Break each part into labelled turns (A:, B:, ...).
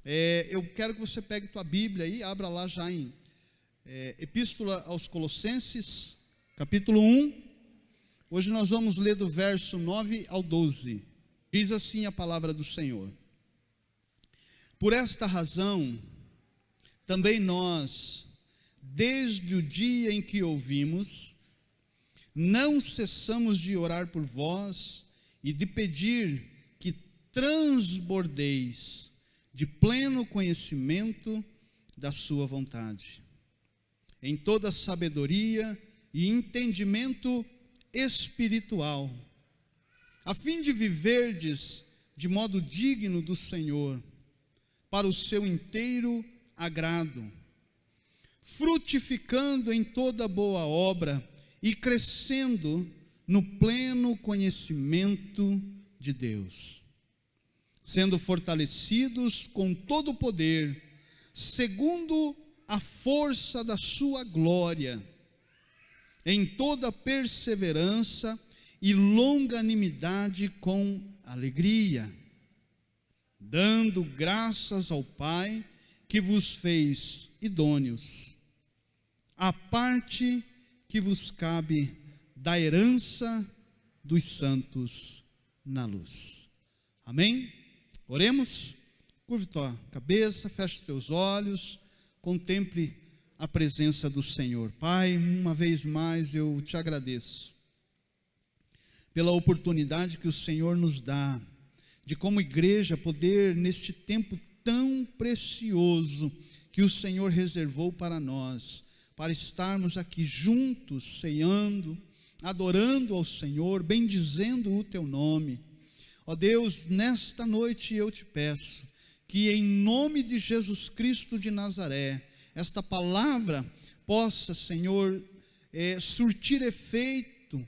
A: Eu quero que você pegue tua Bíblia aí, abra lá já em Epístola aos Colossenses, capítulo 1. Hoje nós vamos ler do verso 9 ao 12. Diz assim a palavra do Senhor: Por esta razão, também nós, desde o dia em que ouvimos, não cessamos de orar por vós e de pedir que transbordeis de pleno conhecimento da sua vontade, em toda sabedoria e entendimento espiritual, a fim de viverdes de modo digno do Senhor, para o seu inteiro agrado, frutificando em toda boa obra e crescendo no pleno conhecimento de Deus, sendo fortalecidos com todo o poder, segundo a força da sua glória, em toda perseverança e longanimidade com alegria, dando graças ao Pai que vos fez idôneos, a parte que vos cabe da herança dos santos na luz. Amém? Oremos. Curve tua cabeça, feche os teus olhos, contemple a presença do Senhor. Pai, uma vez mais eu te agradeço pela oportunidade que o Senhor nos dá de, como igreja, poder neste tempo tão precioso que o Senhor reservou para nós, para estarmos aqui juntos, ceando, adorando ao Senhor, bendizendo o teu nome. Ó Deus, nesta noite eu te peço que, em nome de Jesus Cristo de Nazaré, esta palavra possa, Senhor, surtir efeito,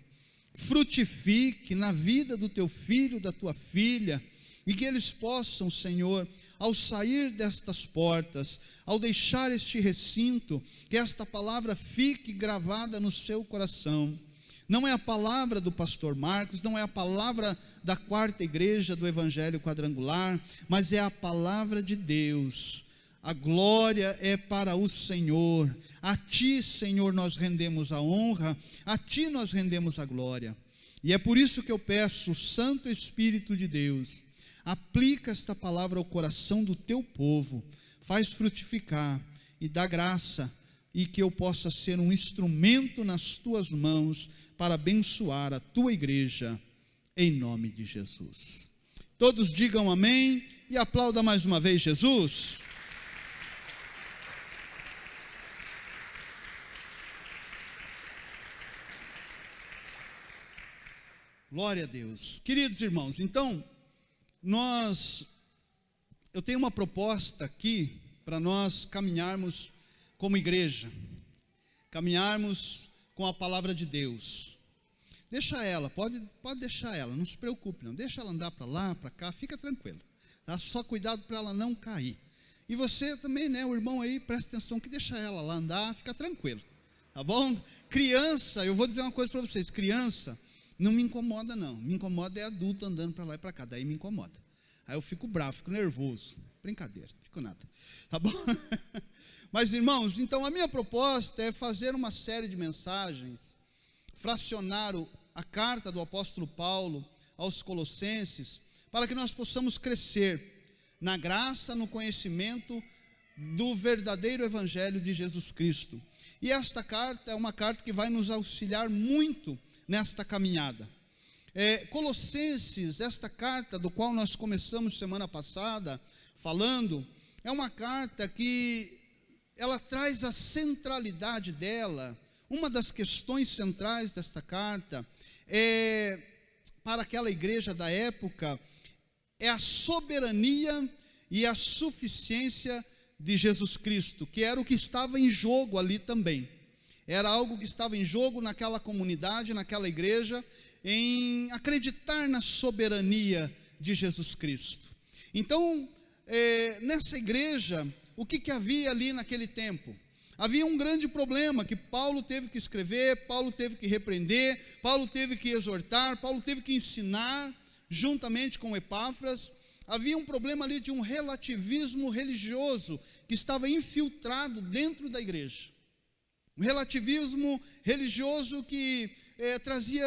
A: frutifique na vida do teu filho, da tua filha, e que eles possam, Senhor, ao sair destas portas, ao deixar este recinto, que esta palavra fique gravada no seu coração. Não é a palavra do pastor Marcos, não é a palavra da quarta igreja do Evangelho Quadrangular, mas é a palavra de Deus. A glória é para o Senhor. A ti, Senhor, nós rendemos a honra, a ti nós rendemos a glória. E é por isso que eu peço, Santo Espírito de Deus, aplica esta palavra ao coração do teu povo, faz frutificar e dá graça, e que eu possa ser um instrumento nas tuas mãos para abençoar a tua igreja, em nome de Jesus. Todos digam amém e aplauda mais uma vez Jesus. Glória a Deus. Queridos irmãos, então, eu tenho uma proposta aqui para nós caminharmos como igreja, caminharmos com a palavra de Deus. Deixa ela, pode deixar ela, não se preocupe não, deixa ela andar para lá, para cá, fica tranquilo, tá? Só cuidado para ela não cair. E você também, né, o irmão aí, presta atenção que deixa ela lá andar, fica tranquilo, tá bom? Criança, eu vou dizer uma coisa para vocês, criança não me incomoda não, me incomoda é adulto andando para lá e para cá, daí me incomoda. Aí eu fico bravo, fico nervoso, brincadeira, fico nada, tá bom? Mas irmãos, então a minha proposta é fazer uma série de mensagens, fracionar a carta do apóstolo Paulo aos Colossenses, para que nós possamos crescer na graça, no conhecimento do verdadeiro evangelho de Jesus Cristo. E esta carta é uma carta que vai nos auxiliar muito nesta caminhada. Colossenses, esta carta do qual nós começamos semana passada falando, é uma carta que ela traz a centralidade dela. Uma das questões centrais desta carta para aquela igreja da época, é a soberania e a suficiência de Jesus Cristo, que era o que estava em jogo ali também. Era algo que estava em jogo naquela comunidade, naquela igreja, em acreditar na soberania de Jesus Cristo. Então, nessa igreja, o que havia ali naquele tempo? Havia um grande problema que Paulo teve que escrever, Paulo teve que repreender, Paulo teve que exortar, Paulo teve que ensinar, juntamente com Epáfras, havia um problema ali de um relativismo religioso que estava infiltrado dentro da igreja. Um relativismo religioso que trazia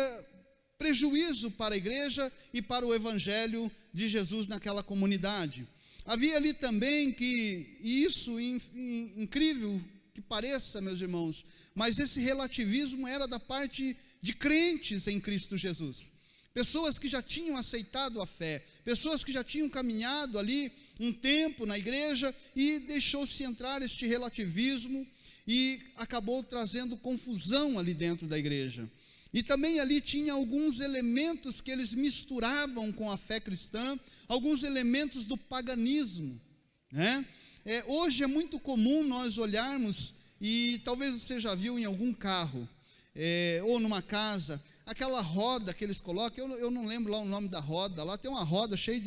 A: prejuízo para a igreja e para o evangelho de Jesus naquela comunidade. Havia ali também e isso, incrível que pareça, meus irmãos, mas esse relativismo era da parte de crentes em Cristo Jesus. Pessoas que já tinham aceitado a fé, pessoas que já tinham caminhado ali um tempo na igreja e deixou-se entrar este relativismo e acabou trazendo confusão ali dentro da igreja. E também ali tinha alguns elementos que eles misturavam com a fé cristã, alguns elementos do paganismo, né? Hoje é muito comum nós olharmos, e talvez você já viu em algum carro, ou numa casa, aquela roda que eles colocam, eu não lembro lá o nome da roda, lá tem uma roda cheia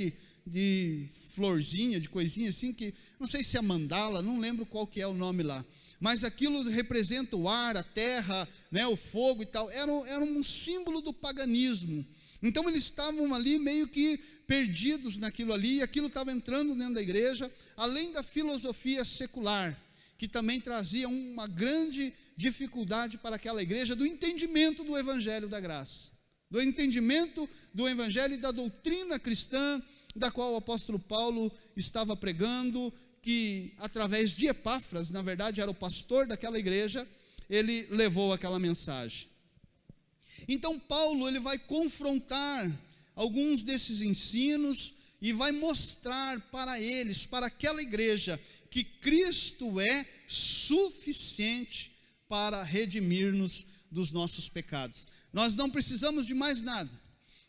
A: de florzinha, de coisinha assim, que não sei se é mandala, não lembro qual que é o nome lá, mas aquilo representa o ar, a terra, né, o fogo e tal, era um símbolo do paganismo. Então eles estavam ali meio que perdidos naquilo ali, e aquilo estava entrando dentro da igreja, além da filosofia secular, que também trazia uma grande dificuldade para aquela igreja do entendimento do evangelho da graça, do entendimento do evangelho e da doutrina cristã, da qual o apóstolo Paulo estava pregando, que através de Epáfras, na verdade era o pastor daquela igreja, ele levou aquela mensagem. Então Paulo, ele vai confrontar alguns desses ensinos e vai mostrar para eles, para aquela igreja, que Cristo é suficiente para redimir-nos dos nossos pecados. Nós não precisamos de mais nada.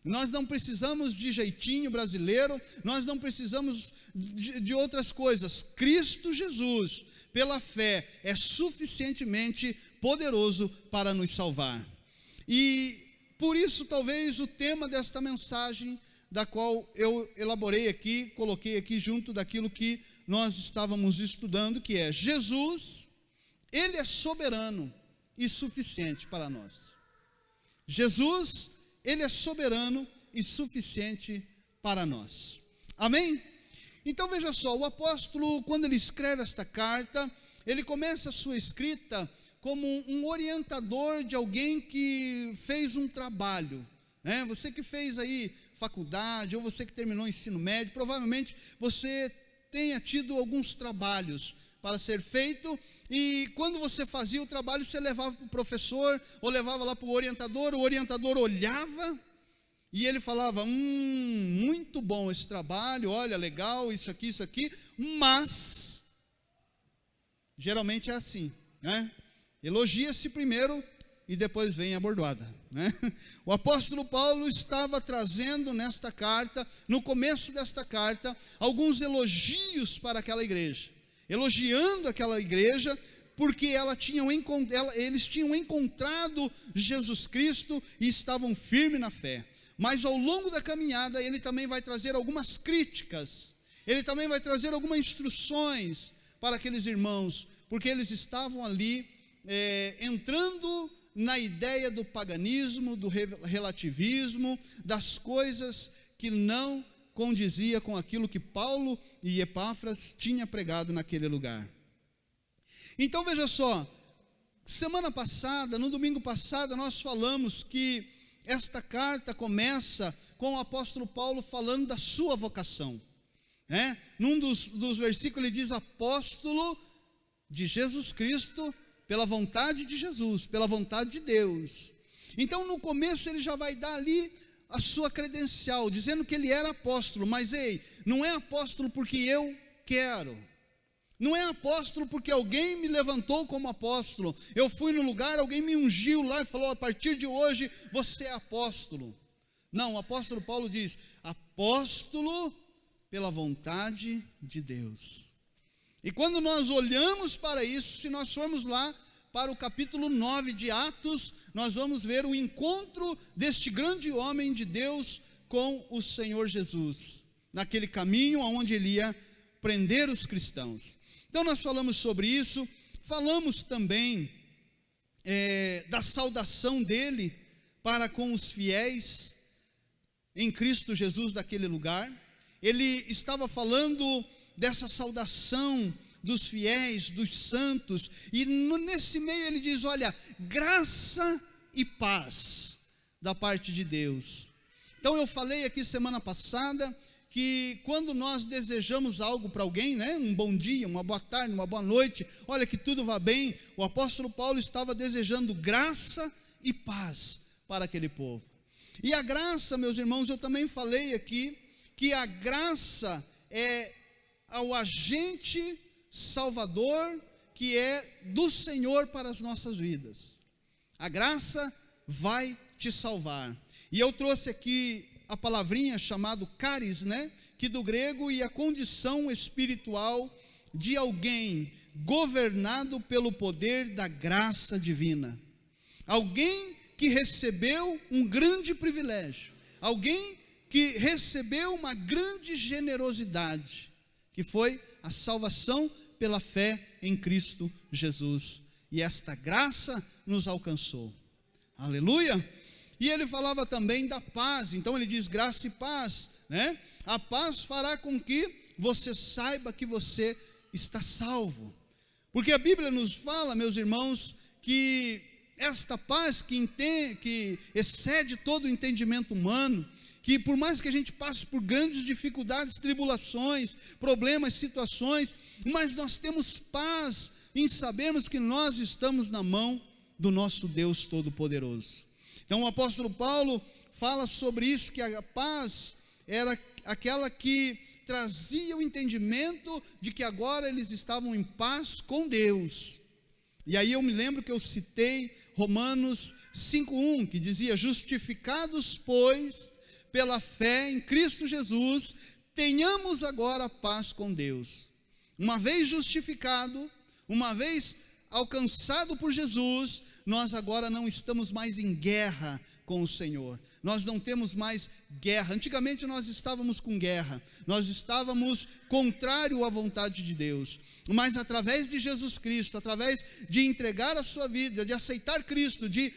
A: Nós não precisamos de jeitinho brasileiro, nós não precisamos de outras coisas. Cristo Jesus, pela fé, é suficientemente poderoso para nos salvar. E por isso, talvez, o tema desta mensagem, da qual eu elaborei aqui, coloquei aqui junto daquilo que nós estávamos estudando, que é Jesus, Ele é soberano e suficiente para nós. Jesus, Ele é soberano e suficiente para nós. Amém? Então veja só, o apóstolo, quando ele escreve esta carta, ele começa a sua escrita como um orientador de alguém que fez um trabalho, né? Você que fez aí faculdade, ou você que terminou o ensino médio, provavelmente você tenha tido alguns trabalhos para ser feito, e quando você fazia o trabalho, você levava para o professor, ou levava lá para o orientador olhava, e ele falava, muito bom esse trabalho, olha, legal, isso aqui, mas, geralmente é assim, né? Elogia-se primeiro, e depois vem a bordoada, né? O apóstolo Paulo estava trazendo nesta carta, no começo desta carta, alguns elogios para aquela igreja, elogiando aquela igreja, porque eles tinham encontrado Jesus Cristo e estavam firmes na fé. Mas ao longo da caminhada, ele também vai trazer algumas críticas, ele também vai trazer algumas instruções para aqueles irmãos, porque eles estavam ali entrando na ideia do paganismo, do relativismo, das coisas que não condizia com aquilo que Paulo e Epáfras tinham pregado naquele lugar. Então veja só, semana passada, no domingo passado, nós falamos que esta carta começa com o apóstolo Paulo falando da sua vocação, né? Num dos versículos ele diz, apóstolo de Jesus Cristo, pela vontade de Jesus, pela vontade de Deus. Então no começo ele já vai dar ali a sua credencial, dizendo que ele era apóstolo, mas não é apóstolo porque eu quero, não é apóstolo porque alguém me levantou como apóstolo, eu fui no lugar, alguém me ungiu lá e falou, a partir de hoje você é apóstolo. Não, o apóstolo Paulo diz, apóstolo pela vontade de Deus. E quando nós olhamos para isso, se nós formos lá para o capítulo 9 de Atos, nós vamos ver o encontro deste grande homem de Deus com o Senhor Jesus, naquele caminho onde ele ia prender os cristãos. Então nós falamos sobre isso, falamos também da saudação dele para com os fiéis em Cristo Jesus daquele lugar. ele estava falando dessa saudação dos fiéis, dos santos, e nesse meio ele diz, olha, graça e paz da parte de Deus. Então eu falei aqui semana passada, que quando nós desejamos algo para alguém, né, um bom dia, uma boa tarde, uma boa noite, olha que tudo vá bem, o apóstolo Paulo estava desejando graça e paz para aquele povo. E a graça, meus irmãos, eu também falei aqui, que a graça é ao agente salvador que é do Senhor para as nossas vidas. A graça vai te salvar. E eu trouxe aqui a palavrinha chamado caris, né, que do grego, e a condição espiritual de alguém governado pelo poder da graça divina. Alguém que recebeu um grande privilégio, alguém que recebeu uma grande generosidade, que foi a salvação pela fé em Cristo Jesus. E esta graça nos alcançou. Aleluia! E ele falava também da paz. Então ele diz graça e paz, né? A paz fará com que você saiba que você está salvo. Porque a Bíblia nos fala, meus irmãos, que esta paz que excede todo o entendimento humano, que por mais que a gente passe por grandes dificuldades, tribulações, problemas, situações, mas nós temos paz em sabermos que nós estamos na mão do nosso Deus Todo-Poderoso. Então o apóstolo Paulo fala sobre isso, que a paz era aquela que trazia o entendimento de que agora eles estavam em paz com Deus. E aí eu me lembro que eu citei Romanos 5:1, que dizia, justificados, pois, pela fé em Cristo Jesus, tenhamos agora paz com Deus. Uma vez justificado, uma vez alcançado por Jesus, nós agora não estamos mais em guerra com o Senhor. Nós não temos mais guerra. Antigamente nós estávamos com guerra. Nós estávamos contrário à vontade de Deus. Mas através de Jesus Cristo, através de entregar a sua vida, de aceitar Cristo, de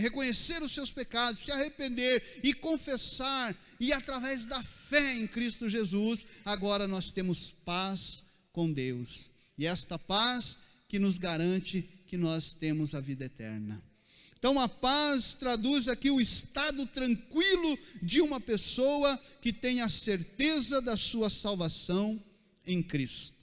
A: reconhecer os seus pecados, se arrepender e confessar, e através da fé em Cristo Jesus, agora nós temos paz com Deus. E esta paz que nos garante que nós temos a vida eterna. Então a paz traduz aqui o estado tranquilo de uma pessoa que tem a certeza da sua salvação em Cristo.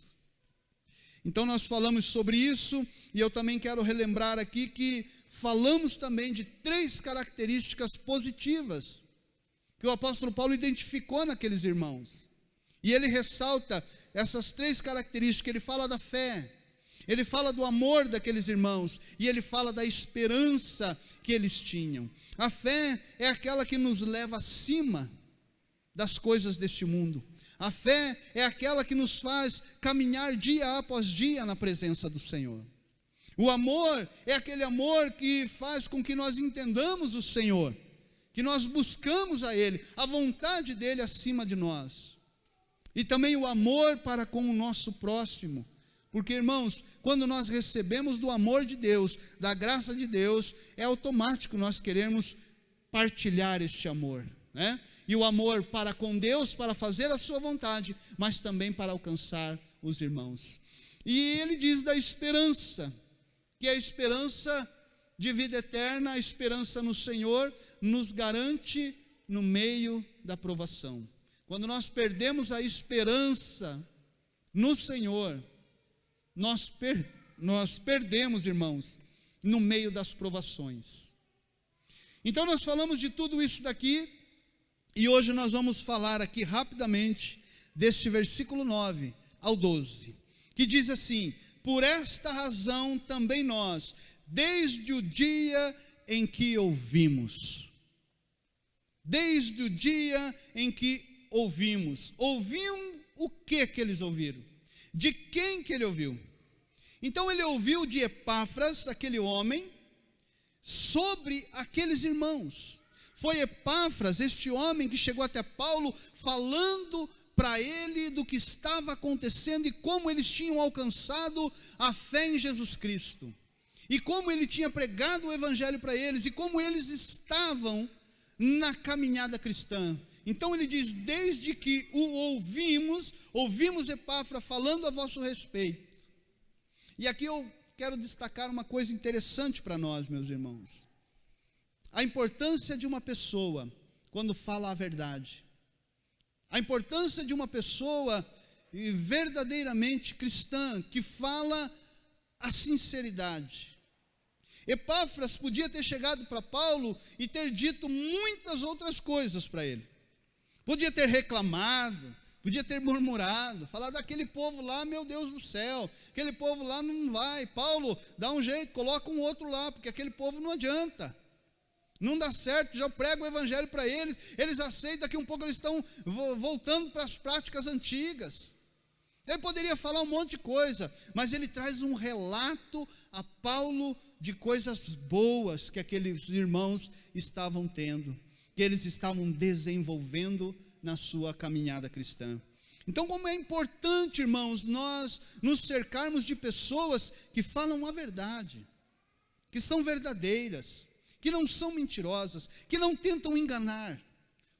A: Então nós falamos sobre isso, e eu também quero relembrar aqui que falamos também de 3 características positivas que o apóstolo Paulo identificou naqueles irmãos. E ele ressalta essas 3 características. Ele fala da fé, ele fala do amor daqueles irmãos, e ele fala da esperança que eles tinham. A fé é aquela que nos leva acima das coisas deste mundo. A fé é aquela que nos faz caminhar dia após dia na presença do Senhor. O amor é aquele amor que faz com que nós entendamos o Senhor, que nós buscamos a Ele, a vontade dEle acima de nós. E também o amor para com o nosso próximo. Porque, irmãos, quando nós recebemos do amor de Deus, da graça de Deus, é automático nós queremos partilhar este amor, né? E o amor para com Deus, para fazer a sua vontade, mas também para alcançar os irmãos. E ele diz da esperança, que a esperança de vida eterna, a esperança no Senhor, nos garante no meio da provação. Quando nós perdemos a esperança no Senhor, nós perdemos, irmãos, no meio das provações. Então nós falamos de tudo isso daqui, e hoje nós vamos falar aqui rapidamente deste versículo 9 ao 12, que diz assim: por esta razão também nós, desde o dia em que ouvimos, ouviam o que eles ouviram? De quem que ele ouviu? Então ele ouviu de Epáfras, aquele homem, sobre aqueles irmãos. Foi Epáfras, este homem que chegou até Paulo, falando para ele do que estava acontecendo e como eles tinham alcançado a fé em Jesus Cristo. E como ele tinha pregado o evangelho para eles, e como eles estavam na caminhada cristã. Então ele diz: desde que o ouvimos Epáfras falando a vosso respeito. E aqui eu quero destacar uma coisa interessante para nós, meus irmãos. A importância de uma pessoa quando fala a verdade. A importância de uma pessoa verdadeiramente cristã, que fala a sinceridade. Epáfras podia ter chegado para Paulo e ter dito muitas outras coisas para ele. Podia ter reclamado, podia ter murmurado, falar daquele povo lá, meu Deus do céu, aquele povo lá não vai. Paulo, dá um jeito, coloca um outro lá, porque aquele povo não adianta. Não dá certo, já prego o evangelho para eles, eles aceitam, daqui um pouco eles estão voltando para as práticas antigas. Ele poderia falar um monte de coisa, mas ele traz um relato a Paulo de coisas boas que aqueles irmãos estavam tendo, que eles estavam desenvolvendo na sua caminhada cristã. Então, como é importante, irmãos, nós nos cercarmos de pessoas que falam a verdade, que são verdadeiras, que não são mentirosas, que não tentam enganar.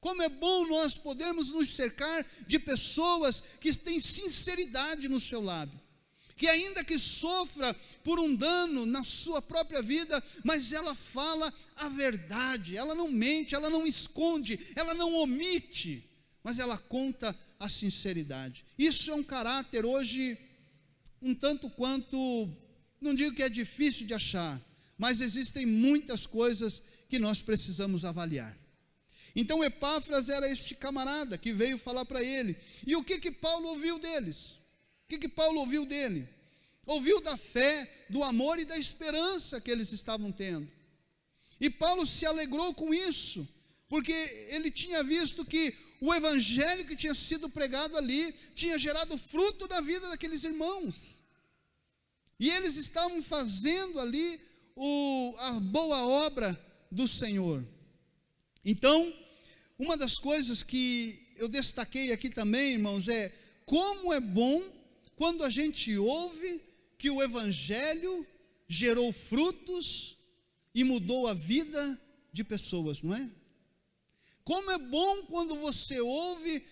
A: Como é bom nós podermos nos cercar de pessoas que têm sinceridade no seu lábio, que ainda que sofra por um dano na sua própria vida, mas ela fala a verdade, ela não mente, ela não esconde, ela não omite, mas ela conta a sinceridade. Isso é um caráter hoje um tanto quanto, não digo que é difícil de achar, mas existem muitas coisas que nós precisamos avaliar. Então Epáfras era este camarada que veio falar para ele. E o que Paulo ouviu deles? O que Paulo ouviu dele? Ouviu da fé, do amor e da esperança que eles estavam tendo. E Paulo se alegrou com isso, porque ele tinha visto que o evangelho que tinha sido pregado ali tinha gerado fruto na vida daqueles irmãos. E eles estavam fazendo ali a boa obra do Senhor. Então, uma das coisas que eu destaquei aqui também, irmãos, é como é bom quando a gente ouve que o evangelho gerou frutos e mudou a vida de pessoas, não é? Como é bom quando você ouve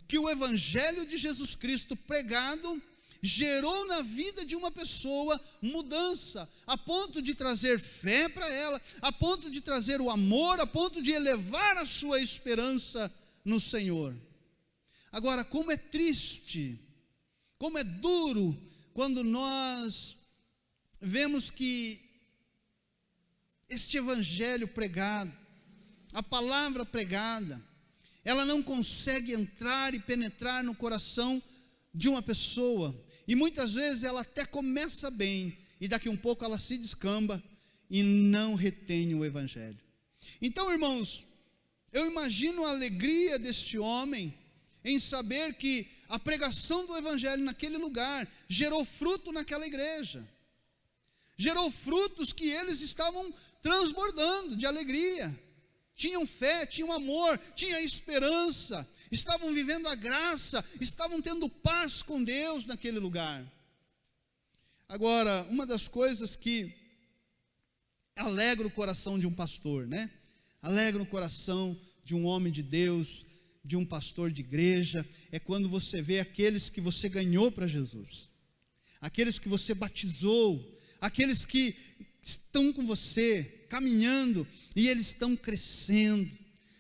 A: que o evangelho de Jesus Cristo pregado gerou na vida de uma pessoa mudança, a ponto de trazer fé para ela, a ponto de trazer o amor, a ponto de elevar a sua esperança no Senhor. Agora, como é triste, como é duro, quando nós vemos que este evangelho pregado, a palavra pregada, ela não consegue entrar e penetrar no coração de uma pessoa. E muitas vezes ela até começa bem, e daqui um pouco ela se descamba e não retém o evangelho. Então, irmãos, eu imagino a alegria deste homem em saber que a pregação do evangelho naquele lugar gerou fruto naquela igreja. Gerou frutos que eles estavam transbordando de alegria. Tinham fé, tinham amor, tinham esperança, estavam vivendo a graça, estavam tendo paz com Deus naquele lugar. Agora, uma das coisas que alegra o coração de um pastor, né? Alegra o coração de um homem de Deus, de um pastor de igreja, é quando você vê aqueles que você ganhou para Jesus, aqueles que você batizou, aqueles que estão com você, caminhando, e eles estão crescendo,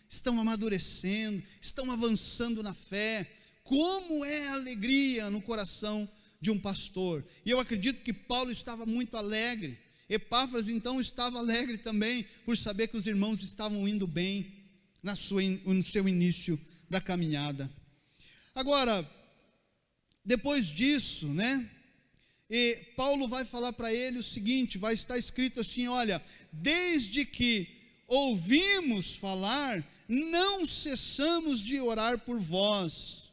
A: estão amadurecendo, estão avançando na fé. Como é a alegria no coração de um pastor. E eu acredito que Paulo estava muito alegre. Epáfras então estava alegre também, por saber que os irmãos estavam indo bem no seu início da caminhada. Agora, depois disso, né? E Paulo vai falar para ele o seguinte, vai estar escrito assim, olha, desde que ouvimos falar, não cessamos de orar por vós,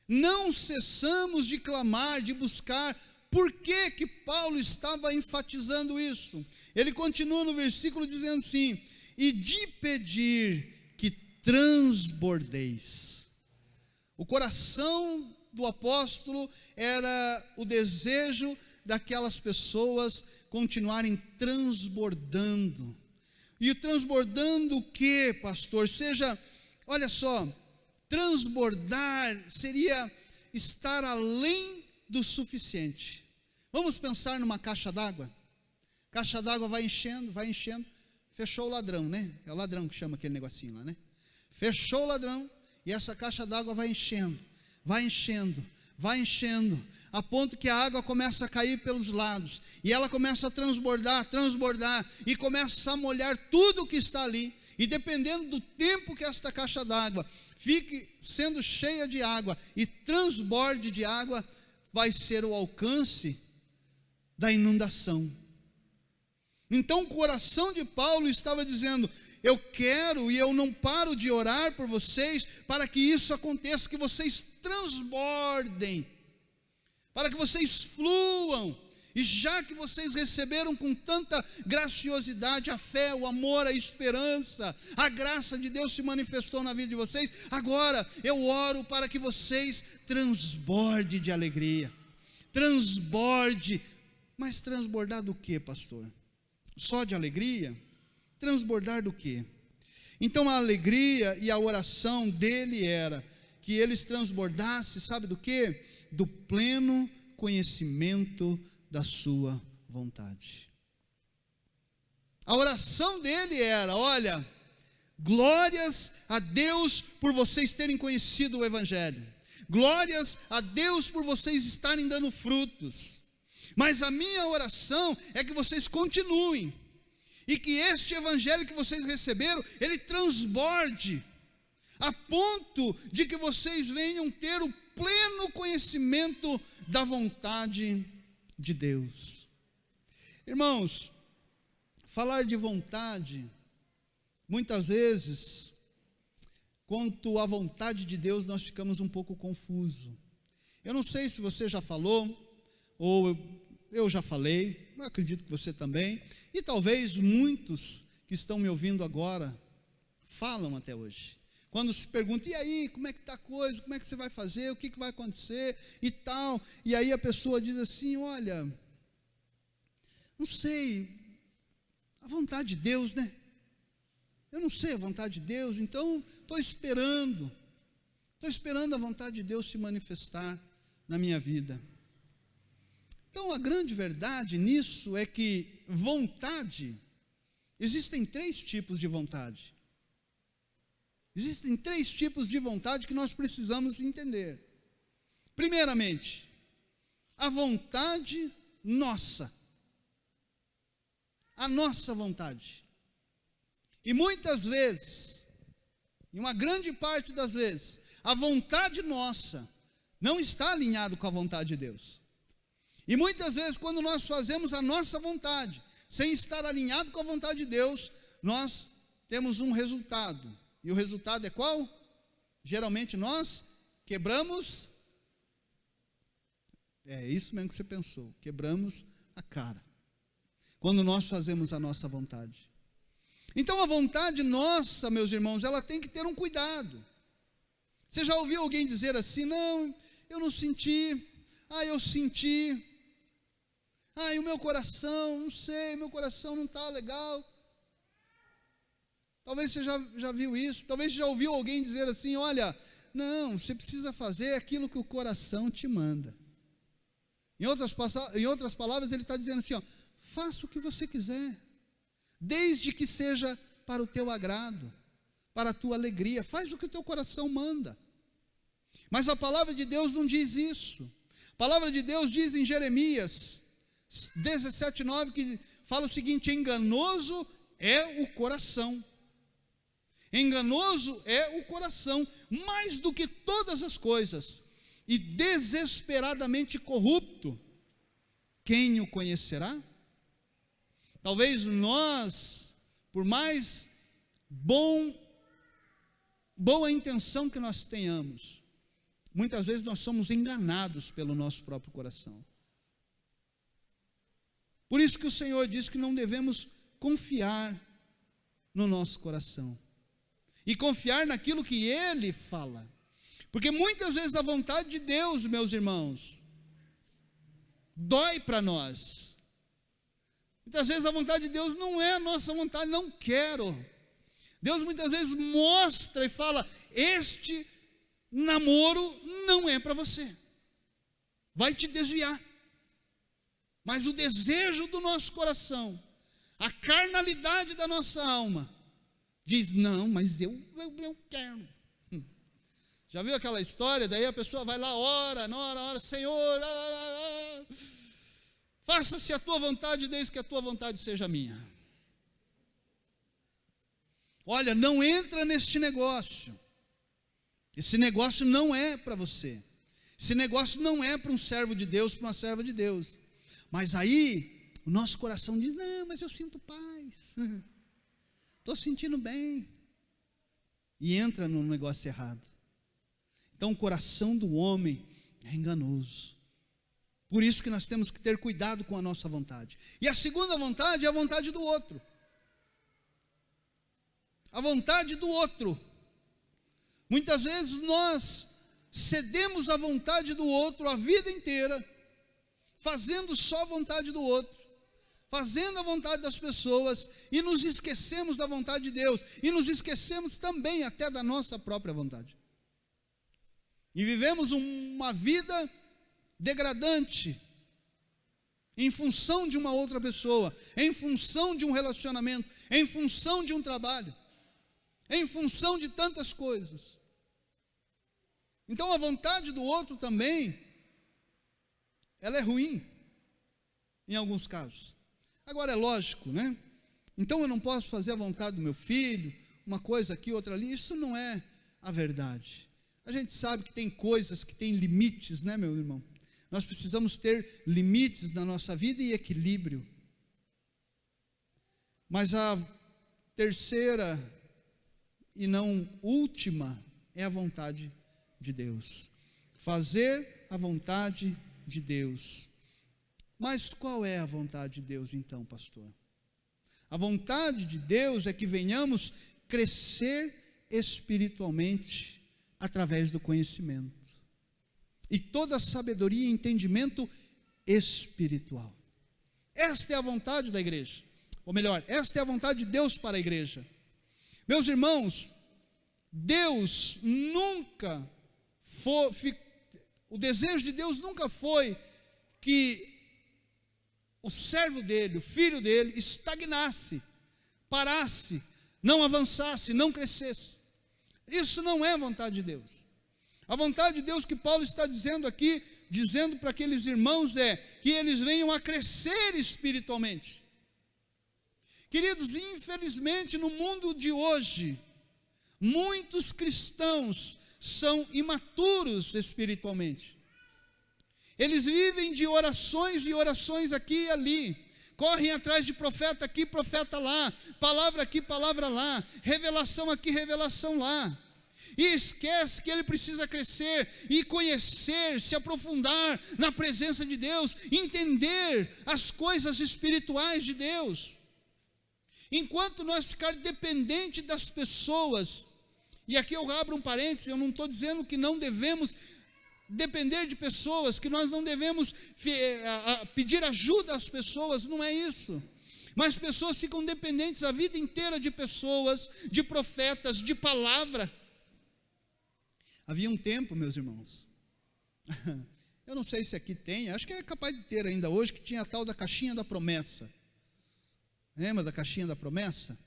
A: não cessamos de clamar, de buscar. Por que Paulo estava enfatizando isso? Ele continua no versículo dizendo assim, e de pedir que transbordeis. O coração do apóstolo era o desejo daquelas pessoas continuarem transbordando. E transbordando o que, pastor? Seja olha só, transbordar seria estar além do suficiente. Vamos pensar numa caixa d'água. Caixa d'água vai enchendo, fechou o ladrão, né? É o ladrão que chama aquele negocinho lá, né? Fechou o ladrão e essa caixa d'água vai enchendo, a ponto que a água começa a cair pelos lados, e ela começa a transbordar, e começa a molhar tudo que está ali, e dependendo do tempo que esta caixa d'água fique sendo cheia de água, e transborde de água, vai ser o alcance da inundação. Então o coração de Paulo estava dizendo: eu quero e eu não paro de orar por vocês, para que isso aconteça, que vocês transbordem, para que vocês fluam, e já que vocês receberam com tanta graciosidade a fé, o amor, a esperança, a graça de Deus se manifestou na vida de vocês, agora eu oro para que vocês transbordem de alegria, mas transbordar do que, pastor? Só de alegria? Transbordar do quê? Então a alegria e a oração dele era que eles transbordassem, sabe do quê? Do pleno conhecimento da sua vontade. A oração dele era: olha, glórias a Deus por vocês terem conhecido o Evangelho, glórias a Deus por vocês estarem dando frutos, mas a minha oração é que vocês continuem, e que este Evangelho que vocês receberam, ele transborde, a ponto de que vocês venham ter o pleno conhecimento da vontade de Deus. Irmãos, falar de vontade, muitas vezes, quanto à vontade de Deus, nós ficamos um pouco confusos. Eu não sei se você já falou, ou eu já falei, eu acredito que você também, e talvez muitos que estão me ouvindo agora, falam até hoje. Quando se pergunta: e aí, como é que está a coisa, como é que você vai fazer, o que vai acontecer e tal, e aí a pessoa diz assim: olha, não sei, a vontade de Deus, né? Eu não sei a vontade de Deus, então estou esperando a vontade de Deus se manifestar na minha vida. Então a grande verdade nisso é que vontade, existem 3 tipos de vontade. Existem 3 tipos de vontade que nós precisamos entender. Primeiramente, a vontade nossa. A nossa vontade. E muitas vezes, em uma grande parte das vezes, a vontade nossa não está alinhada com a vontade de Deus. E muitas vezes, quando nós fazemos a nossa vontade, sem estar alinhado com a vontade de Deus, nós temos um resultado. E o resultado é qual? Geralmente nós quebramos, é isso mesmo que você pensou, quebramos a cara, quando nós fazemos a nossa vontade. Então a vontade nossa, meus irmãos, ela tem que ter um cuidado. Você já ouviu alguém dizer assim: não, eu não senti, eu senti, e o meu coração, não sei, meu coração não está legal. Talvez você já viu isso, talvez você já ouviu alguém dizer assim: olha, não, você precisa fazer aquilo que o coração te manda. Em outras palavras, ele está dizendo assim: faça o que você quiser, desde que seja para o teu agrado, para a tua alegria, faz o que o teu coração manda. Mas a palavra de Deus não diz isso. A palavra de Deus diz em Jeremias 17:9, que fala o seguinte: enganoso é o coração. Enganoso é o coração, mais do que todas as coisas, e desesperadamente corrupto. Quem o conhecerá? Talvez nós, por mais boa intenção que nós tenhamos, muitas vezes nós somos enganados pelo nosso próprio coração. Por isso que o Senhor diz que não devemos confiar no nosso coração, e confiar naquilo que Ele fala, porque muitas vezes a vontade de Deus, meus irmãos, dói para nós. Muitas vezes a vontade de Deus não é a nossa vontade, não quero. Deus muitas vezes mostra e fala: este namoro não é para você, vai te desviar. Mas o desejo do nosso coração, a carnalidade da nossa alma, diz: não, mas eu quero. Já viu aquela história? Daí a pessoa vai lá, ora, Senhor, faça-se a tua vontade, desde que a tua vontade seja minha. Olha, não entra neste negócio. Esse negócio não é para você. Esse negócio não é para um servo de Deus, para uma serva de Deus. Mas aí, o nosso coração diz: não, mas eu sinto paz, estou sentindo bem. E entra no negócio errado. Então o coração do homem é enganoso. Por isso que nós temos que ter cuidado com a nossa vontade. E a segunda vontade é a vontade do outro. A vontade do outro. Muitas vezes nós cedemos à vontade do outro a vida inteira, fazendo só a vontade do outro, fazendo a vontade das pessoas, e nos esquecemos da vontade de Deus, e nos esquecemos também até da nossa própria vontade. E vivemos uma vida degradante, em função de uma outra pessoa, em função de um relacionamento, em função de um trabalho, em função de tantas coisas. Então a vontade do outro também, ela é ruim, em alguns casos. Agora é lógico, né? Então eu não posso fazer a vontade do meu filho, uma coisa aqui, outra ali. Isso não é a verdade. A gente sabe que tem coisas que têm limites, né, meu irmão? Nós precisamos ter limites na nossa vida e equilíbrio. Mas a terceira e não última é a vontade de Deus. Fazer a vontade de Deus. Mas qual é a vontade de Deus então, pastor? A vontade de Deus é que venhamos crescer espiritualmente através do conhecimento. E toda sabedoria e entendimento espiritual. Esta é a vontade da igreja. Ou melhor, esta é a vontade de Deus para a igreja. Meus irmãos, Deus nunca foi, o desejo de Deus nunca foi que o servo dele, o filho dele, estagnasse, parasse, não avançasse, não crescesse. Isso não é a vontade de Deus. A vontade de Deus que Paulo está dizendo aqui, dizendo para aqueles irmãos, é que eles venham a crescer espiritualmente. Queridos, infelizmente no mundo de hoje, muitos cristãos são imaturos espiritualmente. Eles vivem de orações e orações aqui e ali, correm atrás de profeta aqui, profeta lá, palavra aqui, palavra lá, revelação aqui, revelação lá, e esquece que ele precisa crescer e conhecer, se aprofundar na presença de Deus, entender as coisas espirituais de Deus. Enquanto nós ficar dependente das pessoas, e aqui eu abro um parênteses, eu não estou dizendo que não devemos depender de pessoas, que nós não devemos pedir ajuda às pessoas, não é isso. Mas pessoas ficam dependentes a vida inteira de pessoas, de profetas, de palavra. Havia um tempo, meus irmãos, eu não sei se aqui tem, acho que é capaz de ter ainda hoje, que tinha a tal da caixinha da promessa. Lembra da caixinha da promessa?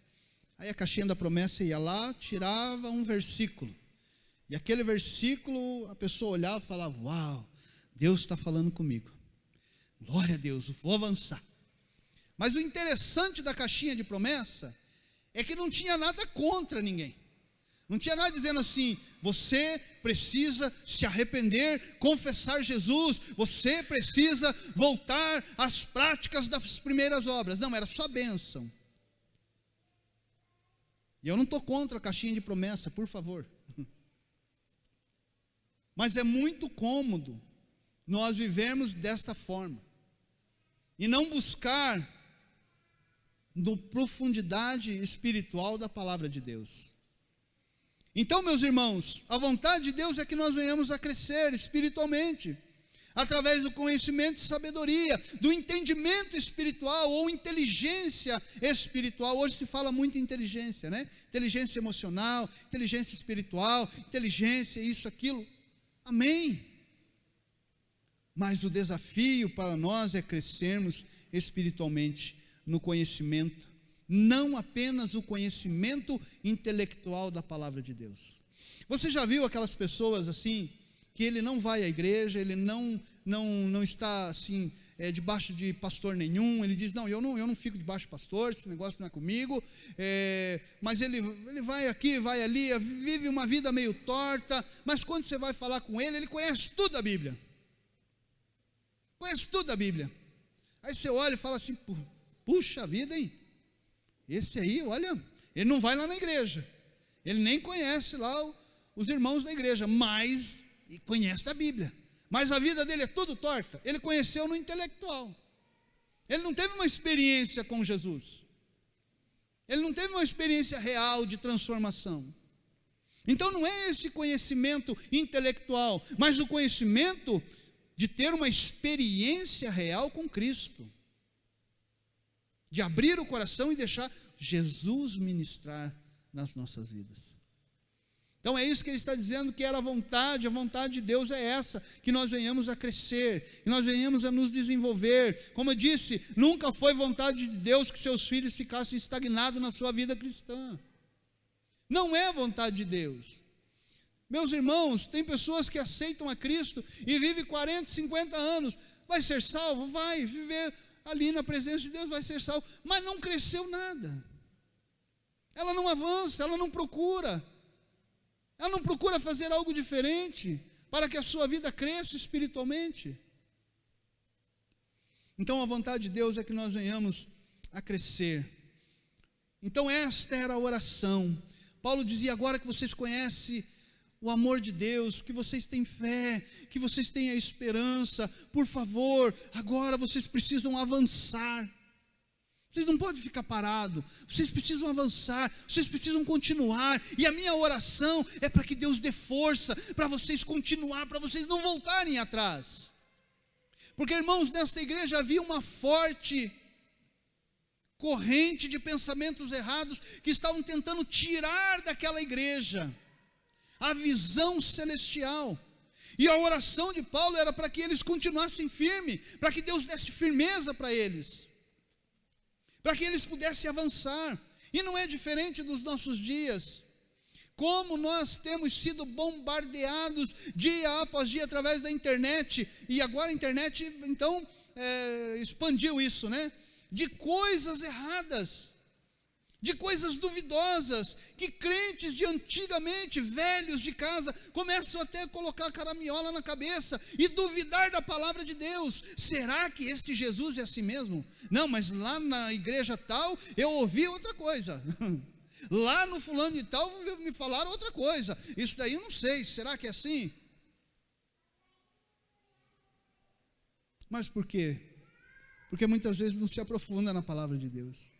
A: Aí a caixinha da promessa ia lá, tirava um versículo. E aquele versículo, a pessoa olhava e falava: uau, Deus está falando comigo. Glória a Deus, vou avançar. Mas o interessante da caixinha de promessa é que não tinha nada contra ninguém. Não tinha nada dizendo assim: você precisa se arrepender, confessar Jesus, você precisa voltar às práticas das primeiras obras. Não, era só bênção. E eu não estou contra a caixinha de promessa, por favor. Mas é muito cômodo nós vivermos desta forma e não buscar na profundidade espiritual da palavra de Deus. Então, meus irmãos, a vontade de Deus é que nós venhamos a crescer espiritualmente, através do conhecimento e sabedoria, do entendimento espiritual ou inteligência espiritual. Hoje se fala muito em inteligência, né? Inteligência emocional, inteligência espiritual, inteligência, isso, aquilo. Amém. Mas o desafio para nós é crescermos espiritualmente no conhecimento, não apenas o conhecimento intelectual da palavra de Deus. Você já viu aquelas pessoas assim, que ele não vai à igreja, ele não está assim, debaixo de pastor nenhum, ele diz, eu não fico debaixo de pastor, esse negócio não é comigo, mas ele vai aqui, vai ali, vive uma vida meio torta, mas quando você vai falar com ele, ele conhece tudo da Bíblia, aí você olha e fala assim, puxa vida, hein, esse aí, olha, ele não vai lá na igreja, ele nem conhece lá os irmãos da igreja, mas conhece a Bíblia, mas a vida dele é tudo torta. Ele conheceu no intelectual, ele não teve uma experiência com Jesus, ele não teve uma experiência real de transformação. Então não é esse conhecimento intelectual, mas o conhecimento de ter uma experiência real com Cristo, de abrir o coração e deixar Jesus ministrar nas nossas vidas. Então é isso que ele está dizendo, que era a vontade de Deus é essa, que nós venhamos a crescer, que nós venhamos a nos desenvolver. Como eu disse, nunca foi vontade de Deus que seus filhos ficassem estagnados na sua vida cristã. Não é vontade de Deus. Meus irmãos, tem pessoas que aceitam a Cristo e vivem 40, 50 anos, vai ser salvo? Vai viver ali na presença de Deus, vai ser salvo, mas não cresceu nada. Ela não avança, ela não procura fazer algo diferente para que a sua vida cresça espiritualmente. Então a vontade de Deus é que nós venhamos a crescer. Então esta era a oração. Paulo dizia, agora que vocês conhecem o amor de Deus, que vocês têm fé, que vocês têm a esperança, por favor, agora vocês precisam avançar. Vocês não podem ficar parados, vocês precisam avançar, vocês precisam continuar, e a minha oração é para que Deus dê força, para vocês continuar, para vocês não voltarem atrás. Porque, irmãos, nesta igreja havia uma forte corrente de pensamentos errados, que estavam tentando tirar daquela igreja a visão celestial. E a oração de Paulo era para que eles continuassem firmes, para que Deus desse firmeza para eles, para que eles pudessem avançar. E não é diferente dos nossos dias. Como nós temos sido bombardeados dia após dia através da internet, e agora a internet então expandiu isso, né? De coisas erradas, de coisas duvidosas, que crentes de antigamente, velhos de casa, começam até a colocar caramiola na cabeça e duvidar da palavra de Deus. Será que este Jesus é assim mesmo? Não, mas lá na igreja tal, eu ouvi outra coisa. Lá no fulano de tal, me falaram outra coisa. Isso daí eu não sei, será que é assim? Mas por quê? Porque muitas vezes não se aprofunda na palavra de Deus,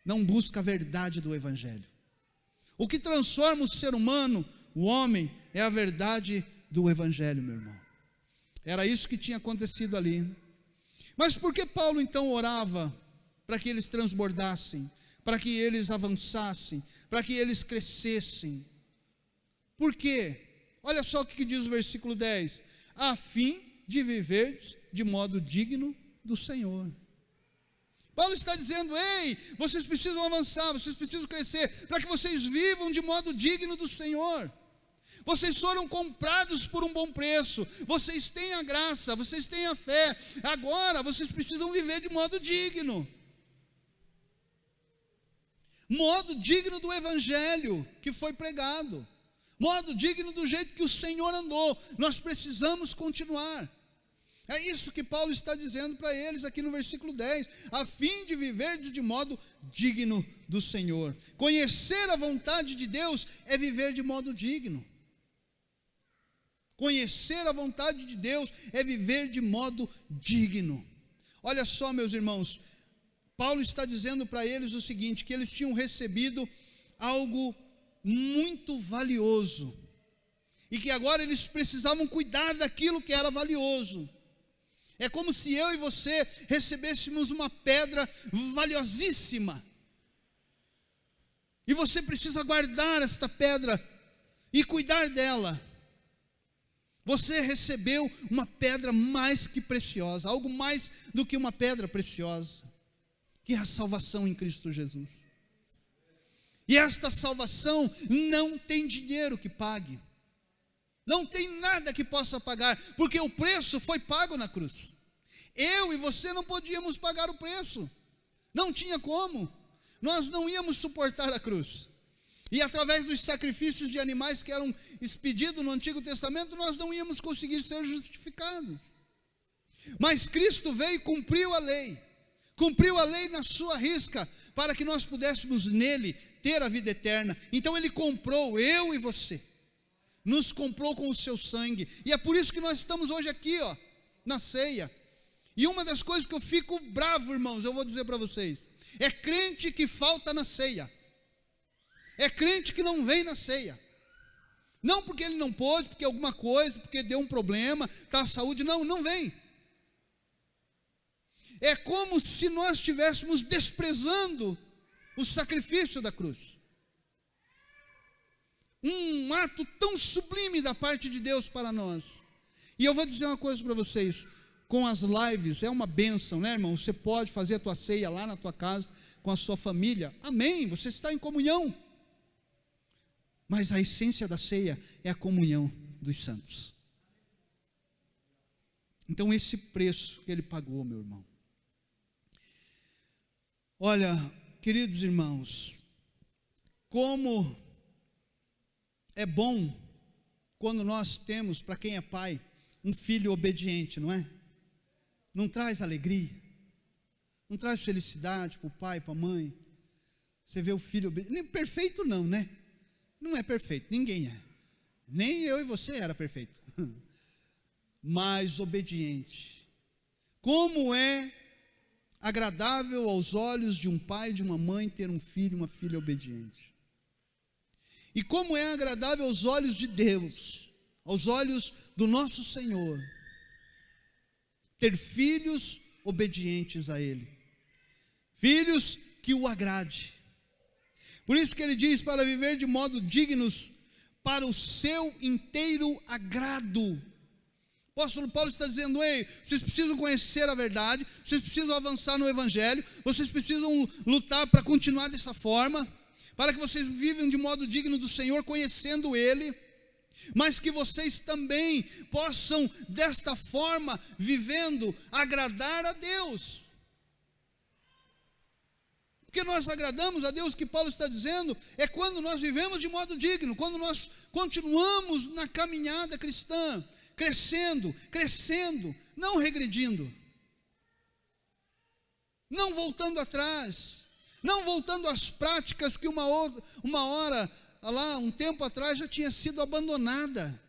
A: não busca a verdade do Evangelho. O que transforma o ser humano, o homem, é a verdade do Evangelho, meu irmão. Era isso que tinha acontecido ali. Mas por que Paulo então orava para que eles transbordassem, para que eles avançassem, para que eles crescessem? Por quê? Olha só o que diz o versículo 10: a fim de viver de modo digno do Senhor. Paulo está dizendo, ei, vocês precisam avançar, vocês precisam crescer, para que vocês vivam de modo digno do Senhor. Vocês foram comprados por um bom preço, vocês têm a graça, vocês têm a fé, agora vocês precisam viver de modo digno. Modo digno do Evangelho que foi pregado, modo digno do jeito que o Senhor andou. Nós precisamos continuar. É isso que Paulo está dizendo para eles aqui no versículo 10, a fim de viver de modo digno do Senhor. Conhecer a vontade de Deus é viver de modo digno. Conhecer a vontade de Deus é viver de modo digno. Olha só, meus irmãos, Paulo está dizendo para eles o seguinte, que eles tinham recebido algo muito valioso, e que agora eles precisavam cuidar daquilo que era valioso. É como se eu e você recebêssemos uma pedra valiosíssima. E você precisa guardar esta pedra e cuidar dela. Você recebeu uma pedra mais que preciosa, algo mais do que uma pedra preciosa, que é a salvação em Cristo Jesus. E esta salvação não tem dinheiro que pague, não tem nada que possa pagar, porque o preço foi pago na cruz. Eu e você não podíamos pagar o preço, não tinha como, nós não íamos suportar a cruz. E através dos sacrifícios de animais que eram expedidos no Antigo Testamento, nós não íamos conseguir ser justificados. Mas Cristo veio e cumpriu a lei na sua risca, para que nós pudéssemos nele ter a vida eterna. Então ele comprou eu e você, nos comprou com o seu sangue, e é por isso que nós estamos hoje aqui, na ceia. E uma das coisas que eu fico bravo, irmãos, eu vou dizer para vocês, é crente que falta na ceia. É crente que não vem na ceia, não porque ele não pôde, porque alguma coisa, porque deu um problema, está a saúde, não vem. É como se nós estivéssemos desprezando o sacrifício da cruz, um ato tão sublime da parte de Deus para nós. E eu vou dizer uma coisa para vocês, com as lives, é uma bênção, né, irmão? Você pode fazer a tua ceia lá na tua casa, com a sua família, amém, você está em comunhão. Mas a essência da ceia é a comunhão dos santos. Então esse preço que ele pagou, meu irmão. Olha, queridos irmãos, como é bom quando nós temos, para quem é pai, um filho obediente, não é? Não traz alegria, não traz felicidade para o pai, para a mãe. Você vê o filho obediente, perfeito não, né? Não é perfeito, ninguém é. Nem eu e você era perfeito. Mas obediente. Como é agradável aos olhos de um pai e de uma mãe ter um filho e uma filha obediente. E como é agradável aos olhos de Deus, aos olhos do nosso Senhor, ter filhos obedientes a Ele. Filhos que o agrade. Por isso que ele diz, para viver de modo dignos, para o seu inteiro agrado. O apóstolo Paulo está dizendo, ei, vocês precisam conhecer a verdade, vocês precisam avançar no Evangelho, vocês precisam lutar para continuar dessa forma, para que vocês vivam de modo digno do Senhor, conhecendo Ele, mas que vocês também possam, desta forma, vivendo, agradar a Deus. Porque nós agradamos a Deus, que Paulo está dizendo, é quando nós vivemos de modo digno, quando nós continuamos na caminhada cristã, crescendo, não regredindo, não voltando atrás, não voltando às práticas que uma hora, lá, um tempo atrás já tinha sido abandonada.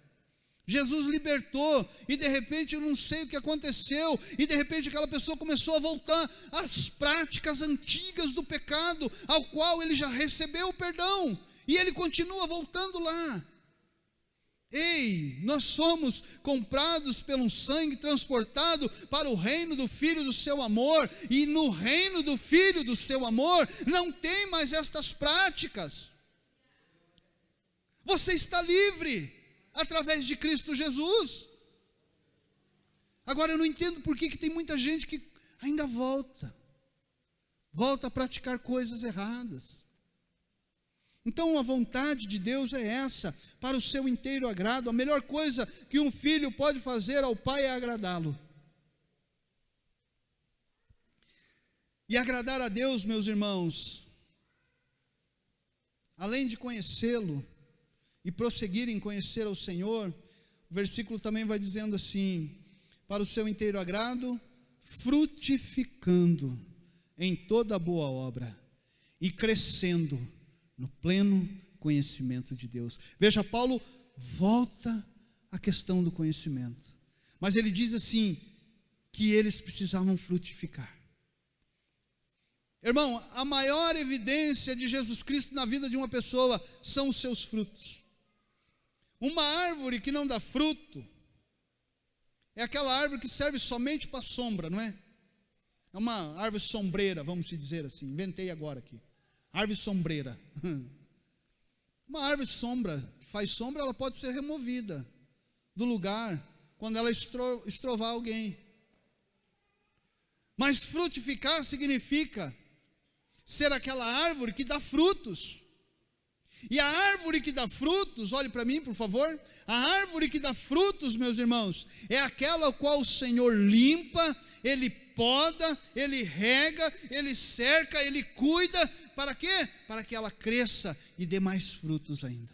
A: Jesus libertou, e de repente eu não sei o que aconteceu, e de repente aquela pessoa começou a voltar às práticas antigas do pecado, ao qual ele já recebeu o perdão, e ele continua voltando lá. Ei, nós somos comprados pelo sangue, transportado para o reino do Filho do seu amor, e no reino do Filho do seu amor, não tem mais estas práticas. Você está livre, através de Cristo Jesus. Agora eu não entendo por que tem muita gente que ainda volta a praticar coisas erradas. Então a vontade de Deus é essa, para o seu inteiro agrado. A melhor coisa que um filho pode fazer ao pai é agradá-lo. E agradar a Deus, meus irmãos, além de conhecê-lo e prosseguir em conhecer ao Senhor, o versículo também vai dizendo assim, para o seu inteiro agrado, frutificando em toda boa obra e crescendo no pleno conhecimento de Deus. Veja, Paulo volta à questão do conhecimento, mas ele diz assim, que eles precisavam frutificar. Irmão, a maior evidência de Jesus Cristo na vida de uma pessoa são os seus frutos. Uma árvore que não dá fruto, É aquela árvore que serve somente para sombra, não é? É uma árvore sombreira, vamos dizer assim. Inventei agora aqui. Árvore sombreira. Uma árvore sombra, que faz sombra, ela pode ser removida do lugar quando ela estrovar alguém. Mas frutificar significa ser aquela árvore que dá frutos. E a árvore que dá frutos, olhe para mim, por favor. A árvore que dá frutos, meus irmãos, é aquela a qual o Senhor limpa, Ele poda, Ele rega, Ele cerca, Ele cuida. Para quê? Para que ela cresça e dê mais frutos ainda.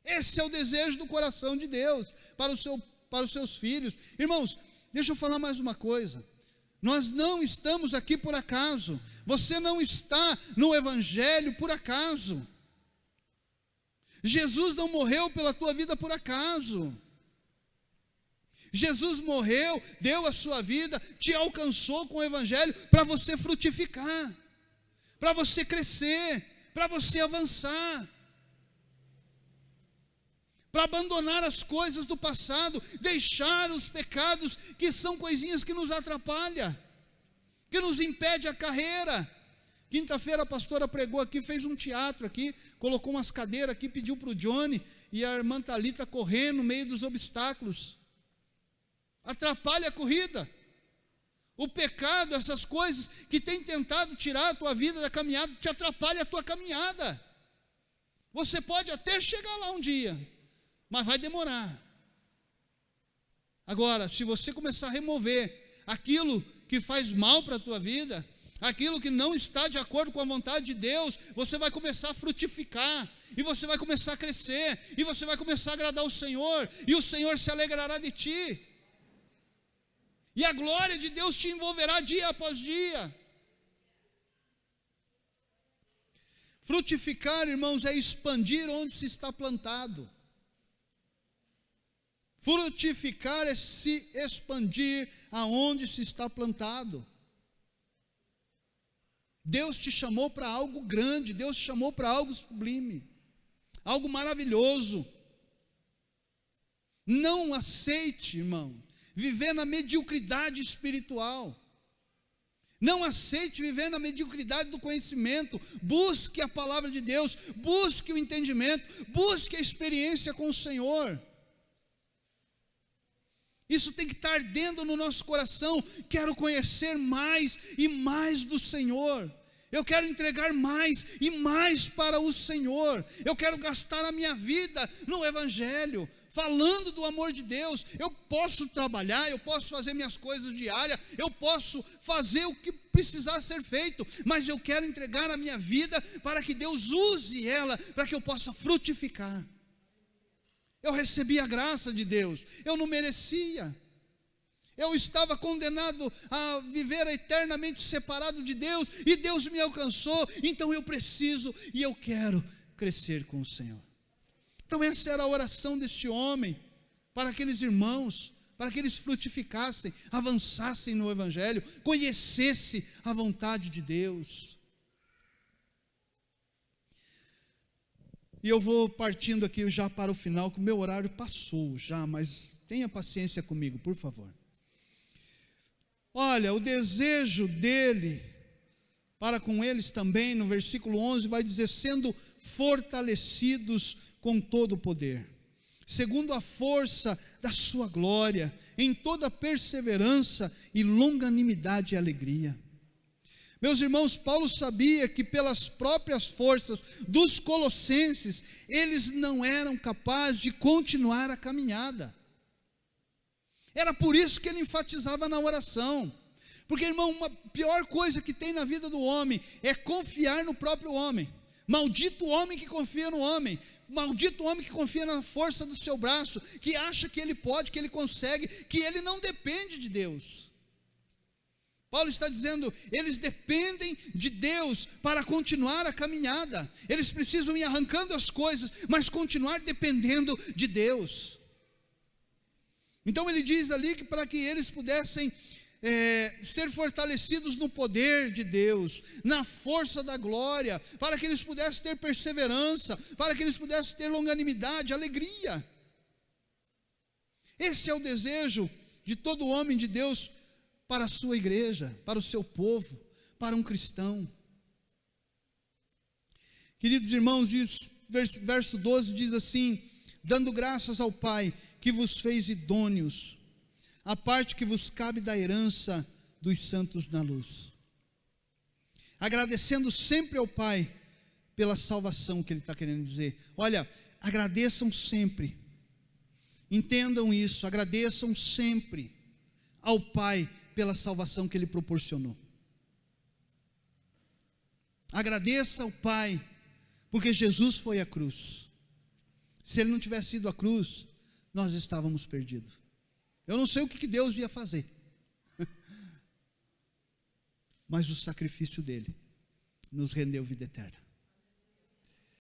A: Esse é o desejo do coração de Deus para os seus filhos. Irmãos, deixa eu falar mais uma coisa. Nós não estamos aqui por acaso. Você não está no Evangelho por acaso. Jesus não morreu pela tua vida por acaso. Jesus morreu, deu a sua vida, te alcançou com o Evangelho para você frutificar, para você crescer, para você avançar, para abandonar as coisas do passado, deixar os pecados que são coisinhas que nos atrapalham, que nos impede a carreira. Quinta-feira a pastora pregou aqui, fez um teatro aqui, colocou umas cadeiras aqui, pediu para o Johnny e a irmã Thalita correr no meio dos obstáculos. Atrapalha a corrida. O pecado, essas coisas que tem tentado tirar a tua vida da caminhada, te atrapalha a tua caminhada. Você pode até chegar lá um dia, mas vai demorar. Agora, se você começar a remover aquilo que faz mal para a tua vida, aquilo que não está de acordo com a vontade de Deus, você vai começar a frutificar, e você vai começar a crescer, e você vai começar a agradar o Senhor, e o Senhor se alegrará de ti, e a glória de Deus te envolverá dia após dia. Frutificar, irmãos, é expandir onde se está plantado. Frutificar é se expandir aonde se está plantado. Deus te chamou para algo grande, Deus te chamou para algo sublime, algo maravilhoso. Não aceite, irmão, viver na mediocridade espiritual. Não aceite viver na mediocridade do conhecimento. Busque a palavra de Deus, busque o entendimento, busque a experiência com o Senhor. Isso tem que estar ardendo no nosso coração. Quero conhecer mais e mais do Senhor. Eu quero entregar mais e mais para o Senhor. Eu quero gastar a minha vida no Evangelho, falando do amor de Deus. Eu posso trabalhar, eu posso fazer minhas coisas diárias, eu posso fazer o que precisar ser feito, mas eu quero entregar a minha vida para que Deus use ela, para que eu possa frutificar. Eu recebi a graça de Deus, eu não merecia. Eu estava condenado a viver eternamente separado de Deus, e Deus me alcançou, então eu preciso e eu quero crescer com o Senhor. Então essa era a oração deste homem, para aqueles irmãos, para que eles frutificassem, avançassem no Evangelho, conhecessem a vontade de Deus. E eu vou partindo aqui já para o final, que o meu horário passou já, mas tenha paciência comigo, por favor. Olha, o desejo dele para com eles também, no versículo 11, vai dizer: sendo fortalecidos com todo o poder, segundo a força da sua glória, em toda perseverança e longanimidade e alegria. Meus irmãos, Paulo sabia que pelas próprias forças dos colossenses, eles não eram capazes de continuar a caminhada. Era por isso que ele enfatizava na oração. Porque, irmão, uma pior coisa que tem na vida do homem é confiar no próprio homem. Maldito o homem que confia no homem. Maldito o homem que confia na força do seu braço, que acha que ele pode, que ele consegue, que ele não depende de Deus. Paulo está dizendo, eles dependem de Deus para continuar a caminhada. Eles precisam ir arrancando as coisas, mas continuar dependendo de Deus. Então ele diz ali que para que eles pudessem ser fortalecidos no poder de Deus, na força da glória, para que eles pudessem ter perseverança, para que eles pudessem ter longanimidade, alegria. Esse é o desejo de todo homem de Deus para a sua igreja, para o seu povo, para um cristão. Queridos irmãos, verso 12 diz assim: dando graças ao Pai que vos fez idôneos, a parte que vos cabe da herança dos santos na luz. Agradecendo sempre ao Pai pela salvação que Ele está querendo dizer. Olha, agradeçam sempre, entendam isso, agradeçam sempre ao Pai pela salvação que Ele proporcionou. Agradeça ao Pai, porque Jesus foi à cruz. Se Ele não tivesse ido à cruz, nós estávamos perdidos. Eu não sei o que Deus ia fazer, mas o sacrifício dele nos rendeu vida eterna.